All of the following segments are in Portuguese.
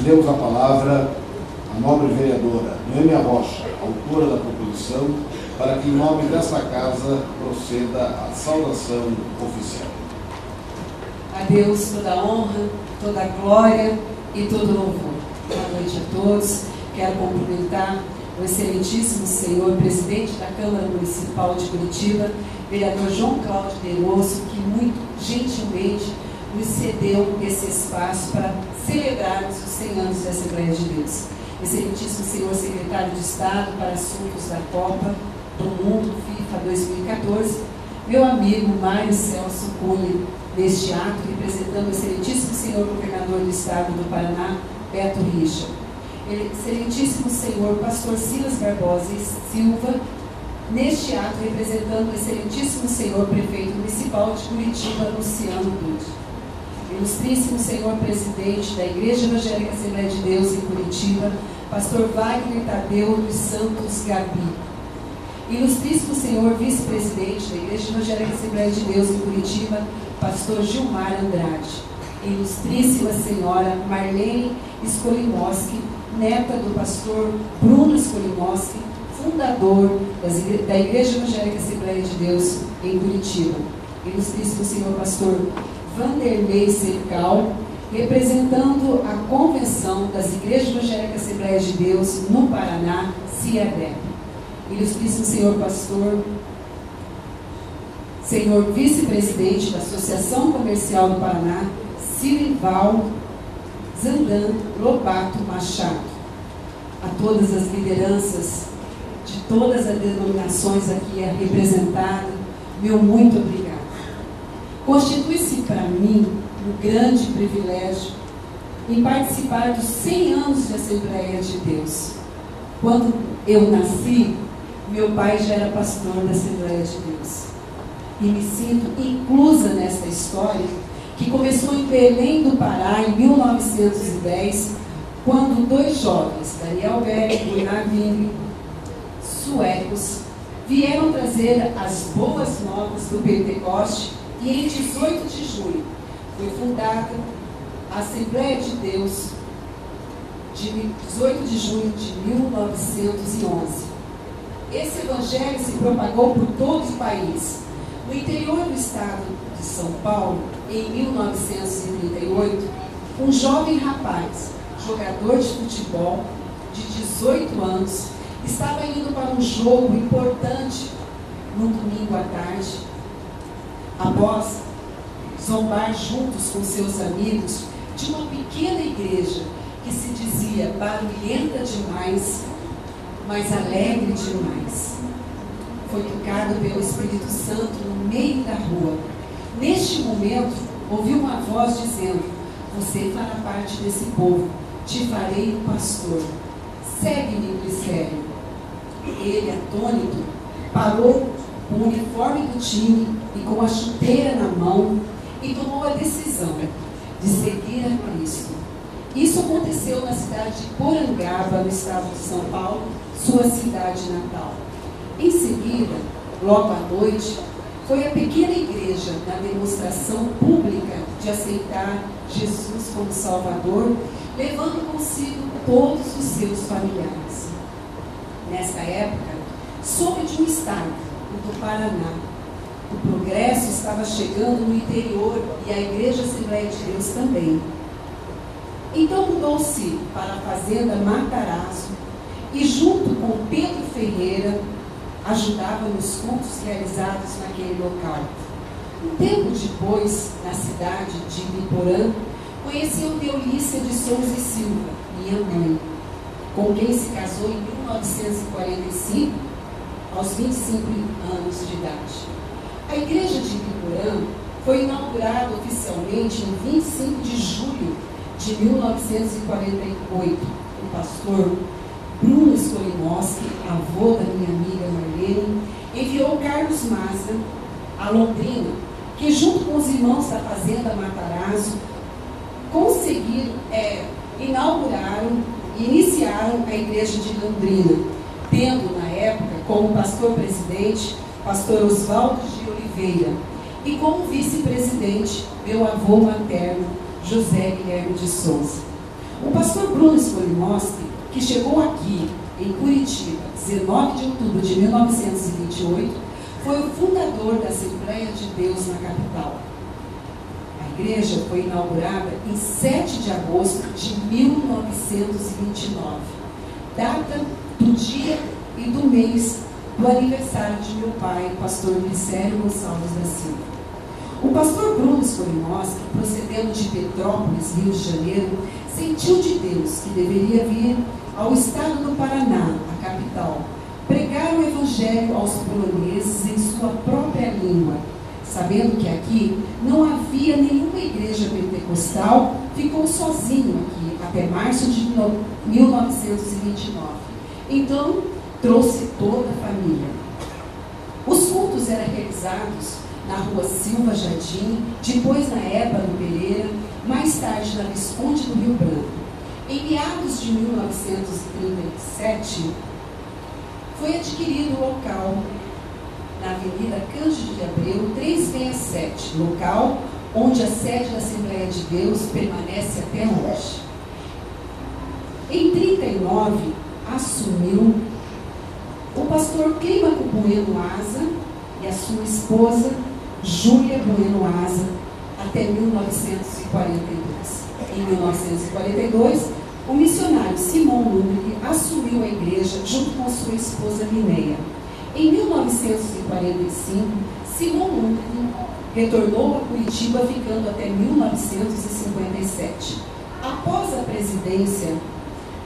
Concedemos a palavra à nobre vereadora Noêmia Rocha, autora da proposição, para que em nome desta casa proceda a saudação oficial. A Deus toda a honra, toda a glória e todo o louvor. Boa noite a todos. Quero cumprimentar o excelentíssimo senhor presidente da Câmara Municipal de Curitiba, vereador João Cláudio Derosso, que muito gentilmente nos cedeu esse espaço para celebrarmos os 100 anos da Assembleia de Deus. Excelentíssimo senhor secretário de Estado para Assuntos da Copa do Mundo, FIFA 2014, meu amigo Mário Celso Cunha, neste ato, representando o excelentíssimo senhor governador do Estado do Paraná, Beto Richa. Excelentíssimo senhor pastor Silas Barbosa Silva, neste ato, representando o excelentíssimo senhor prefeito municipal de Curitiba, Luciano Dutti. Ilustríssimo senhor presidente da Igreja Evangélica Assembleia de Deus em Curitiba, pastor Wagner Tadeu dos Santos Gabi. Ilustríssimo senhor vice-presidente da Igreja Evangélica Assembleia de Deus em Curitiba, pastor Gilmar Andrade. Ilustríssima senhora Marlene Skolimoski, neta do pastor Bruno Skolimoski, fundador da Igreja Evangélica Assembleia de Deus em Curitiba. Ilustríssimo senhor pastor Vanderlei Cercal, representando a Convenção das Igrejas Evangélicas Assembleia de Deus no Paraná, CIADEP. Ilustríssimo senhor pastor, senhor vice-presidente da Associação Comercial do Paraná, Silival Zandan Lobato Machado. A todas as lideranças de todas as denominações aqui representadas, meu muito obrigado. Constitui-se para mim um grande privilégio em participar dos 100 anos de Assembleia de Deus. Quando eu nasci, meu pai já era pastor da Assembleia de Deus. E me sinto inclusa nessa história, que começou em Belém do Pará, em 1910, quando dois jovens, Daniel Berg e Gunnar Wing, suecos, vieram trazer as boas novas do Pentecoste, e em 18 de julho foi fundada a Assembleia de Deus, de 18 de junho de 1911. Esse evangelho se propagou por todo o país. No interior do estado de São Paulo, em 1938, um jovem rapaz, jogador de futebol, de 18 anos, estava indo para um jogo importante no domingo à tarde. Após zombar juntos com seus amigos de uma pequena igreja que se dizia barulhenta demais, mas alegre demais, foi tocado pelo Espírito Santo no meio da rua. Neste momento, ouviu uma voz dizendo: você fará parte desse povo, te farei pastor, segue-me, Glicério. Ele, atônito, parou com o uniforme do time e com a chuteira na mão e tomou a decisão de seguir a Cristo. Isso aconteceu na cidade de Porangaba, no estado de São Paulo, sua cidade natal. Em seguida, logo à noite, foi a pequena igreja na demonstração pública de aceitar Jesus como Salvador, levando consigo todos os seus familiares. Nessa época, soube de um estado, o do Paraná. O progresso estava chegando no interior e a Igreja Assembleia de Deus também. Então mudou-se para a fazenda Matarazzo e, junto com Pedro Ferreira, ajudava nos cultos realizados naquele local. Um tempo depois, na cidade de Ibiporã, conheceu Deolícia de Souza e Silva, minha mãe, com quem se casou em 1945, aos 25 anos de idade. A igreja de Ibiporã foi inaugurada oficialmente em 25 de julho de 1948. O pastor Bruno Skolimoski, avô da minha amiga Marlene, enviou Carlos Maza a Londrina, que junto com os irmãos da fazenda Matarazzo conseguiram, iniciaram a igreja de Londrina, tendo na época como pastor-presidente pastor Oswaldo de Oliveira e como vice-presidente meu avô materno José Guilherme de Souza. O pastor Bruno Spolimoski, que chegou aqui em Curitiba, 19 de outubro de 1928, foi o fundador da Assembleia de Deus na capital. A igreja foi inaugurada em 7 de agosto de 1929, data do dia e do mês do aniversário de meu pai, o pastor Glicério Gonçalves da Silva. O pastor Bruno Spolimoski, procedendo de Petrópolis, Rio de Janeiro, sentiu de Deus que deveria vir ao estado do Paraná, a capital, pregar o evangelho aos poloneses em sua própria língua. Sabendo que aqui não havia nenhuma igreja pentecostal, ficou sozinho aqui até março de 1929. Então, trouxe toda a família. Os cultos eram realizados na rua Silva Jardim, depois na Eba do Pereira, mais tarde na Visconde do Rio Branco. Em meados de 1937, foi adquirido o local na Avenida Cândido de Abreu, 367, local onde a sede da Assembleia de Deus permanece até hoje. Em 1939, assumiu o pastor Clímaco Bueno Asa e a sua esposa, Júlia Bueno Asa, até 1942. Em 1942, o missionário Simão Lumbre assumiu a igreja junto com sua esposa Linéia. Em 1945, Simão Lumbre retornou a Curitiba, ficando até 1957. Após a presidência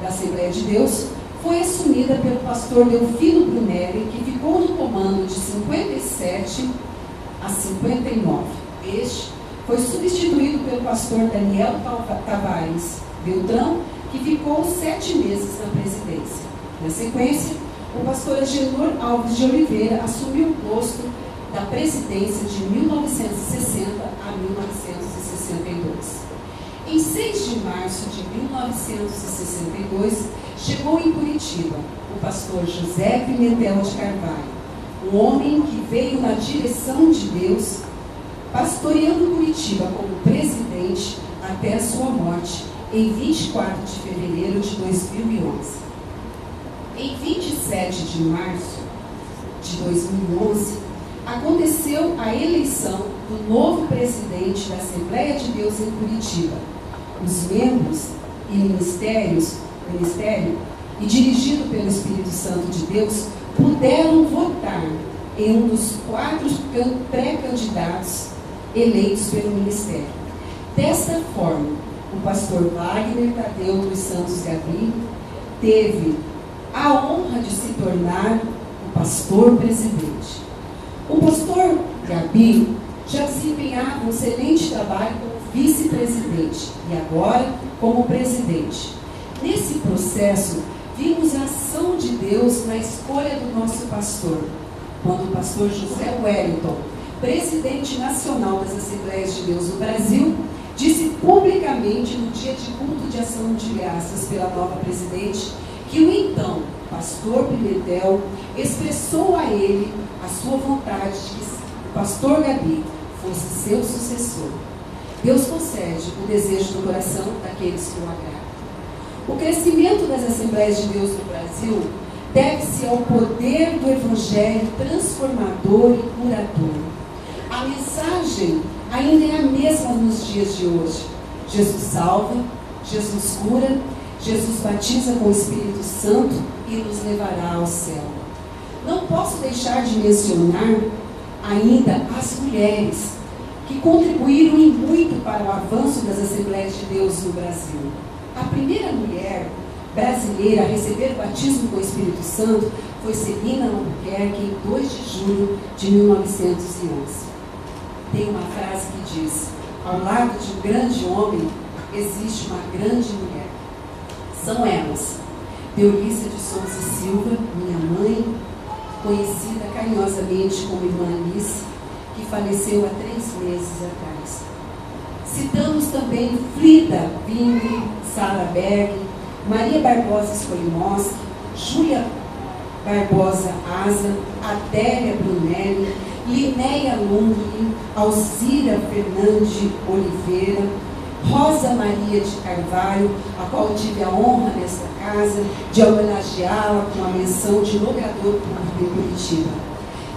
da Assembleia de Deus, foi assumida pelo pastor Delfino Brunelli, que ficou no comando de 57 a 59. Este foi substituído pelo pastor Daniel Tavares Beltrão, que ficou 7 meses na presidência. Na sequência, o pastor Agenor Alves de Oliveira assumiu o posto da presidência de 1960 a 1962. Em 6 de março de 1962, chegou em Curitiba o pastor José Pimentel de Carvalho, um homem que veio na direção de Deus, pastoreando Curitiba como presidente até a sua morte, em 24 de fevereiro de 2011. Em 27 de março de 2011, aconteceu a eleição do novo presidente da Assembleia de Deus em Curitiba. Os membros e ministério, e dirigido pelo Espírito Santo de Deus, puderam votar em um dos 4 pré-candidatos eleitos pelo ministério. Desta forma, o pastor Wagner Tadeu dos Santos Gabi teve a honra de se tornar o pastor presidente. O pastor Gabi já desempenhava um excelente trabalho como vice-presidente e agora como presidente. Nesse processo, vimos a ação de Deus na escolha do nosso pastor, quando o pastor José Wellington, presidente nacional das Assembleias de Deus no Brasil, disse publicamente no dia de culto de ação de graças pela nova presidente que o então pastor Pimentel expressou a ele a sua vontade de que o pastor Gabi fosse seu sucessor. Deus concede o desejo do coração daqueles que o agradam. O crescimento das Assembleias de Deus no Brasil deve-se ao poder do Evangelho transformador e curador. A mensagem ainda é a mesma nos dias de hoje. Jesus salva, Jesus cura, Jesus batiza com o Espírito Santo e nos levará ao céu. Não posso deixar de mencionar ainda as mulheres que contribuíram em muito para o avanço das Assembleias de Deus no Brasil. A primeira mulher brasileira a receber o batismo com o Espírito Santo foi Celina Albuquerque, em 2 de julho de 1911. Tem uma frase que diz: ao lado de um grande homem existe uma grande mulher. São elas, Deolícia de Souza e Silva, minha mãe, conhecida carinhosamente como irmã Alice, que faleceu há 3 meses atrás. Citamos também Frida Bing, Sara Berg, Maria Barbosa Spolimoski, Júlia Barbosa Asa, Adélia Brunelli, Linéia Lundgren, Alzira Fernandes Oliveira, Rosa Maria de Carvalho, a qual tive a honra nesta casa de homenageá-la com a menção de logrador público em Curitiba.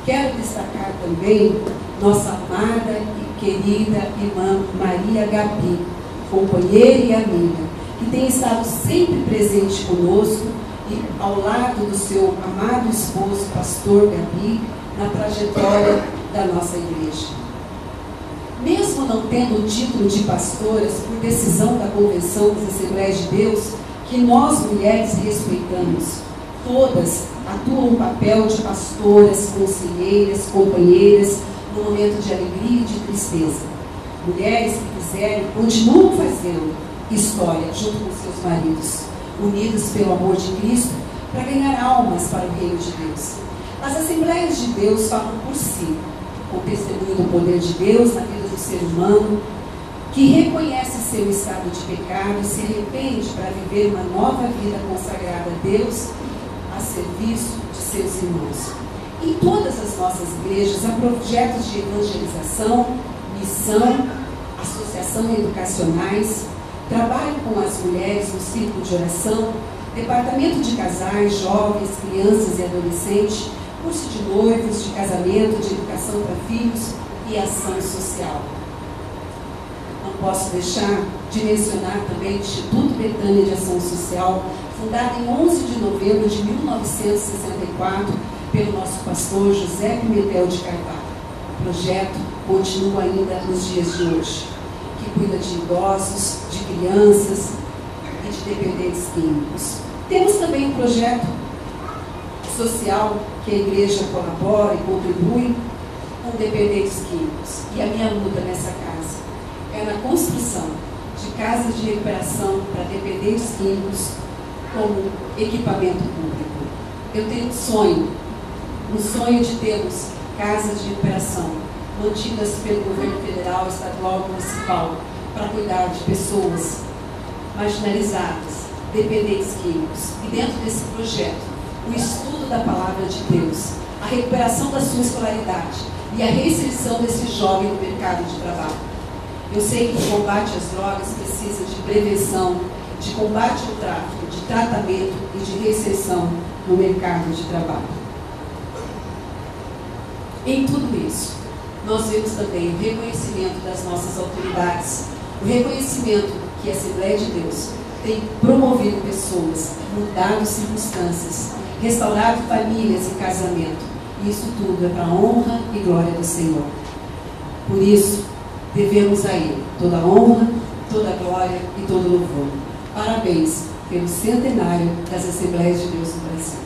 Quero destacar também nossa amada e querida irmã Maria Gabi, companheira e amiga, que tem estado sempre presente conosco e ao lado do seu amado esposo, pastor Gabi, na trajetória da nossa igreja. Mesmo não tendo o título de pastoras por decisão da Convenção das Assembleias de Deus, que nós mulheres respeitamos, todas atuam o papel de pastoras, conselheiras, companheiras, no momento de alegria e de tristeza. Mulheres que quiserem, continuam fazendo história junto com seus maridos, unidas pelo amor de Cristo, para ganhar almas para o reino de Deus. As Assembleias de Deus falam por si, com o testemunho do poder de Deus na vida do ser humano, que reconhece seu estado de pecado e se arrepende para viver uma nova vida consagrada a Deus, a serviço de seus irmãos. Em todas as nossas igrejas há projetos de evangelização, missão, associação educacionais, trabalho com as mulheres no círculo de oração, departamento de casais, jovens, crianças e adolescentes, curso de noivos, de casamento, de educação para filhos e ação social. Não posso deixar de mencionar também o Instituto Betânia de Ação Social, fundado em 11 de novembro de 1964 pelo nosso pastor José Pimentel de Carvalho. O projeto continua ainda nos dias de hoje, que cuida de idosos, de crianças e de dependentes químicos. Temos também um projeto social que a igreja colabora e contribui com dependentes químicos. E a minha luta nessa casa é na construção de casas de recuperação para dependentes químicos como equipamento público. Eu tenho um sonho de termos casas de recuperação mantidas pelo governo federal, estadual e municipal para cuidar de pessoas marginalizadas, dependentes químicos. E dentro desse projeto, o estudo da palavra de Deus, a recuperação da sua escolaridade e a reinserção desse jovem no mercado de trabalho. Eu sei que o combate às drogas precisa de prevenção, de combate ao tráfico, de tratamento e de reinserção no mercado de trabalho. Em tudo isso, nós vemos também o reconhecimento das nossas autoridades, o reconhecimento que a Assembleia de Deus tem promovido pessoas, mudado circunstâncias, restaurado famílias e casamento. E isso tudo é para a honra e glória do Senhor. Por isso, devemos a Ele toda a honra, toda a glória e todo o louvor. Parabéns pelo centenário das Assembleias de Deus no Brasil.